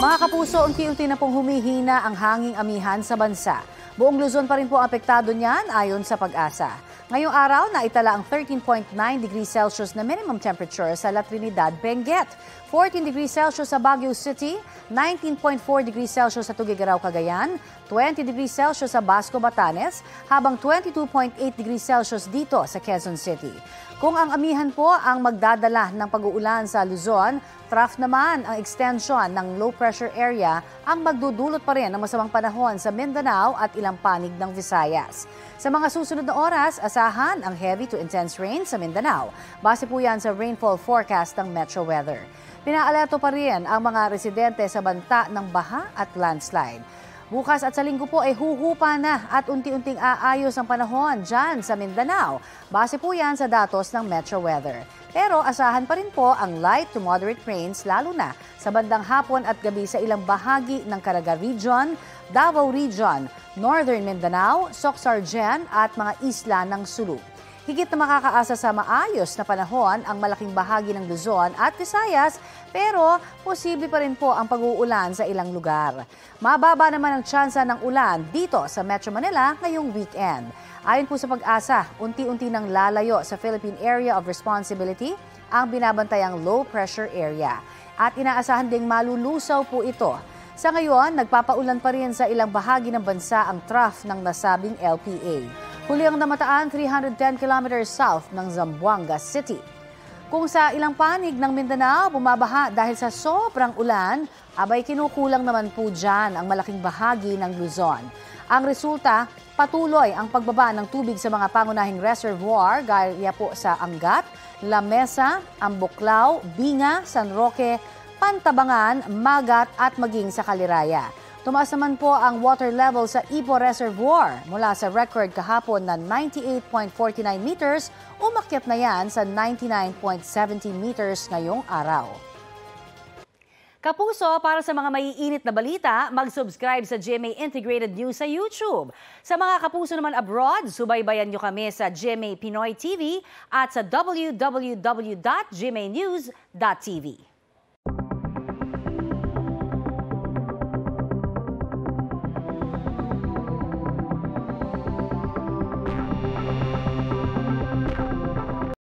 Mga kapuso, unti-unti na pong humihina ang hanging amihan sa bansa. Buong Luzon pa rin po ang apektado niyan ayon sa Pag-asa. Ngayong araw, naitala ang 13.9 degrees Celsius na minimum temperature sa La Trinidad, Benguet, 14 degrees Celsius sa Baguio City, 19.4 degrees Celsius sa Tuguegarao, Cagayan, 20 degrees Celsius sa Basco, Batanes, habang 22.8 degrees Celsius dito sa Quezon City. Kung ang amihan po ang magdadala ng pag-uulan sa Luzon, trough naman ang extension ng low pressure area ang magdudulot pa rin ng masamang panahon sa Mindanao at ilang panig ng Visayas. Sa mga susunod na oras, asahan ang heavy to intense rain sa Mindanao. Base po yan sa rainfall forecast ng Metro Weather. Pinaalerto pa rin ang mga residente sa banta ng baha at landslide. Bukas at sa linggo po ay huhupa na at unti-unting aayos ang panahon dyan sa Mindanao. Base po yan sa datos ng Metro Weather. Pero asahan pa rin po ang light to moderate rains lalo na sa bandang hapon at gabi sa ilang bahagi ng Caraga Region, Davao Region, Northern Mindanao, Soc-Sargen at mga isla ng Sulu. Higit na makakaasa sa maayos na panahon ang malaking bahagi ng Luzon at Visayas, pero posible pa rin po ang pag-uulan sa ilang lugar. Mababa naman ang tsansa ng ulan dito sa Metro Manila ngayong weekend. Ayon po sa Pag-asa, unti-unti nang lalayo sa Philippine Area of Responsibility ang binabantayang low pressure area. At inaasahan ding malulusaw po ito. Sa ngayon, nagpapaulan pa rin sa ilang bahagi ng bansa ang trough ng nasabing LPA. Huli ang namataan 310 kilometers south ng Zamboanga City. Kung sa ilang panig ng Mindanao bumabaha dahil sa sobrang ulan, abay kinukulang naman po dyan ang malaking bahagi ng Luzon. Ang resulta, patuloy ang pagbaba ng tubig sa mga pangunahing reservoir gaya po sa Angat, La Mesa, Ambuklao, Binga, San Roque, Pantabangan, Magat at maging sa Caliraya. Tumaas naman po ang water level sa Ipo Reservoir mula sa record kahapon na 98.49 meters, umakyat na yan sa 99.70 meters ngayong araw. Kapuso, para sa mga maiinit na balita, mag-subscribe sa GMA Integrated News sa YouTube. Sa mga kapuso naman abroad, subaybayan nyo kami sa GMA Pinoy TV at sa www.gmanews.tv.